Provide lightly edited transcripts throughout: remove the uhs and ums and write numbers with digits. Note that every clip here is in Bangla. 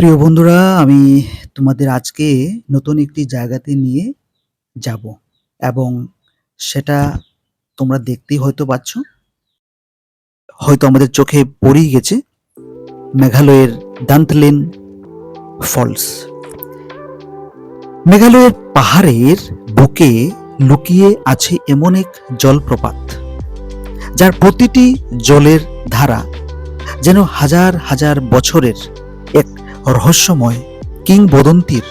প্রিয় বন্ধুরা, আমি তোমাদের আজকে নতুন একটি জায়গাতে নিয়ে যাব এবং সেটা তোমরা দেখতেই হয়তো পাচ্ছ। হয়তো আমাদের চোখে পড়েই গেছে মেঘালয়ের দান্তলেন ফলস। মেঘালয়ের পাহাড়ের বুকে লুকিয়ে আছে এমন এক জলপ্রপাত, যার প্রতিটি জলের ধারা যেন হাজার হাজার বছরের এক রহস্যময় কিংবদন্তির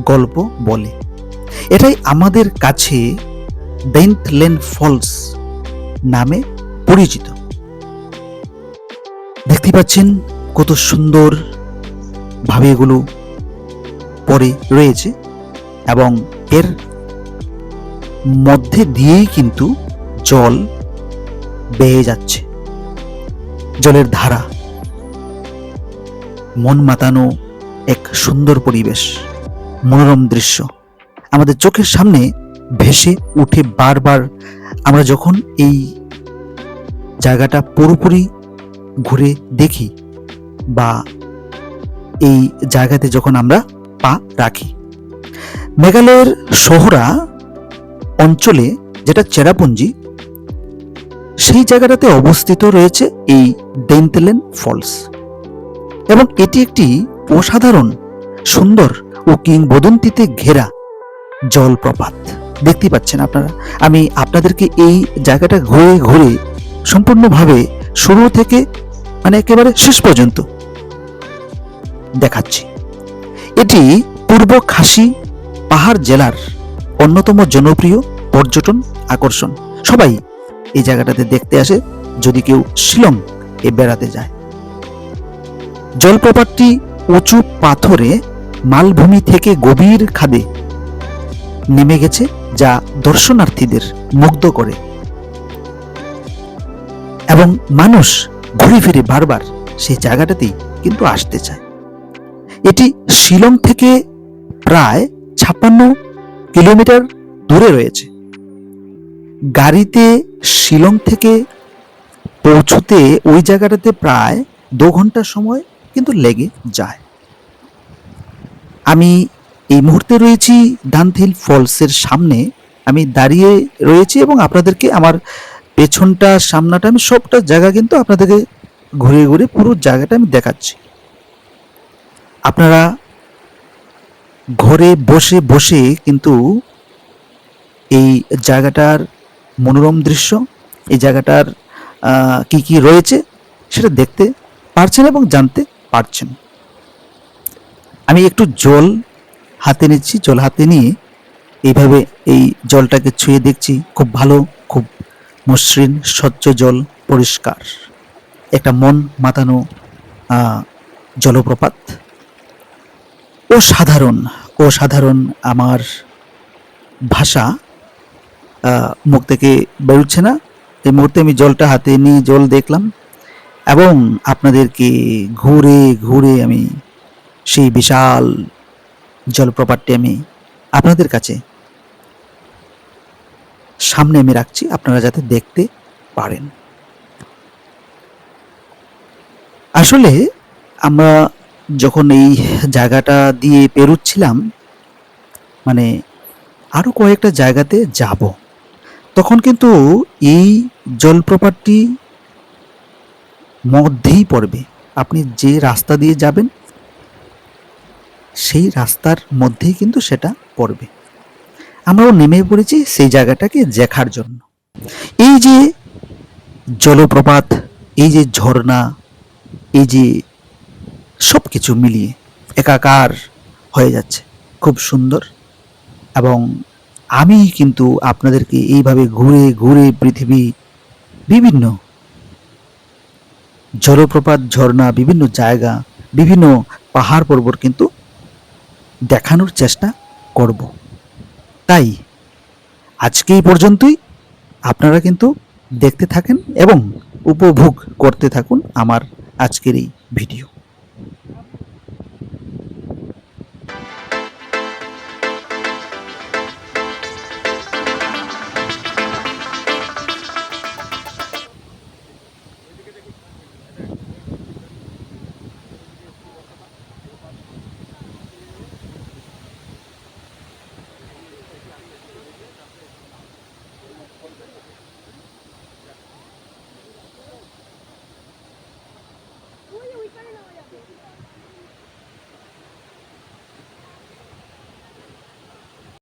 গল্প বলে। এটাই আমাদের কাছে দান্তলেন ফলস নামে পরিচিত। দেখতে পাচ্ছেন কত সুন্দর ভাবে এগুলো পরে রয়েছে এবং এর মধ্যে দিয়েই কিন্তু জল বেয়ে যাচ্ছে। জলের ধারা, মন মাতানো এক সুন্দর পরিবেশ, মনোরম দৃশ্য আমাদের চোখের সামনে ভেসে উঠে বারবার। আমরা যখন এই জায়গাটা পুরোপুরি ঘুরে দেখি বা এই জায়গাতে যখন আমরা পা রাখি, মেঘালয়ের সোহরা অঞ্চলে যেটা চেরাপুঞ্জি, সেই জায়গাটাতে অবস্থিত রয়েছে এই দান্তলেন ফলস এবং এটি একটি অসাধারণ সুন্দর ও কিংবদন্তিতে ঘেরা জলপ্রপাত। দেখতে পাচ্ছেন আপনারা, আমি আপনাদেরকে এই জায়গাটা ঘুরে ঘুরে সম্পূর্ণভাবে শুরু থেকে একেবারে শেষ পর্যন্ত দেখাচ্ছি। এটি পূর্ব খাসি পাহাড় জেলার অন্যতম জনপ্রিয় পর্যটন আকর্ষণ। সবাই এই জায়গাটাতে দেখতে আসে যদি কেউ শিলং এ বেড়াতে যায়। জলপ্রপাতটি উঁচু পাথরে মালভূমি থেকে গভীর খাদে নেমে গেছে, যা দর্শনার্থীদের মুগ্ধ করে এবং মানুষ ঘুরে ফিরে বারবার সেই জায়গাটাতেই কিন্তু আসতে চায়। এটি শিলং থেকে প্রায় 56 কিলোমিটার দূরে রয়েছে। গাড়িতে শিলং থেকে পৌঁছতে ওই জায়গাটাতে প্রায় 2 ঘন্টা সময় কিন্তু লেগে যায়। আমি এই মুহূর্তে রয়েছি দান্তলেন ফলসের সামনে। আমি দাঁড়িয়ে রয়েছি এবং আপনাদেরকে আমার পেছনটা সামনাটা আমি সবটা জায়গা কিন্তু আপনাদেরকে ঘুরে ঘুরে পুরো জায়গাটা আমি দেখাচ্ছি। আপনারা ঘরে বসে বসে কিন্তু এই জায়গাটার মনোরম দৃশ্য, এই জায়গাটার কি কি রয়েছে সেটা দেখতে পারছেন এবং জানতে পারছেন। আমি একটু জল হাতে নিচ্ছি, জল হাতে নিয়ে এইভাবে এই জলটাকে ছুঁয়ে দেখছি। খুব ভালো, খুব মসৃণ স্বচ্ছ জল, পরিষ্কার, একটা মন মাতানো জলপ্রপাত। অসাধারণ অসাধারণ, আমার ভাষা মুখ থেকে বেরোচ্ছে না। এই মুহূর্তে আমি জলটা হাতে নিয়ে জল দেখলাম এবং আপনাদেরকে ঘুরে ঘুরে আমি সেই বিশাল জলপ্রপাতটি আমি আপনাদের কাছে সামনে আমি রাখছি, আপনারা যাতে দেখতে পারেন। আসলে আমরা যখন এই জায়গাটা দিয়ে পেরোচ্ছিলাম, আরো কয়েকটা জায়গাতে যাব, তখন কিন্তু এই জলপ্রপাতটি মধ্যেই পড়বে। আপনি যে রাস্তা দিয়ে যাবেন সেই রাস্তার মধ্যেই কিন্তু সেটা পড়বে। আমরাও নেমে পড়েছি সেই জায়গাটাকে দেখার জন্য। এই যে জলপ্রপাত, এই যে ঝর্ণা, এই যে সব কিছু মিলিয়ে একাকার হয়ে যাচ্ছে, খুব সুন্দর। এবং আমি কিন্তু আপনাদেরকে এইভাবে ঘুরে ঘুরে পৃথিবী বিভিন্ন জলপ্রপাত, ঝর্ণা, বিভিন্ন জায়গা, বিভিন্ন পাহাড় পর্বত কিন্তু দেখানোর চেষ্টা করব। তাই আজকে এই পর্যন্তই। আপনারা কিন্তু দেখতে থাকেন এবং উপভোগ করতে থাকুন আমার আজকের এই ভিডিও।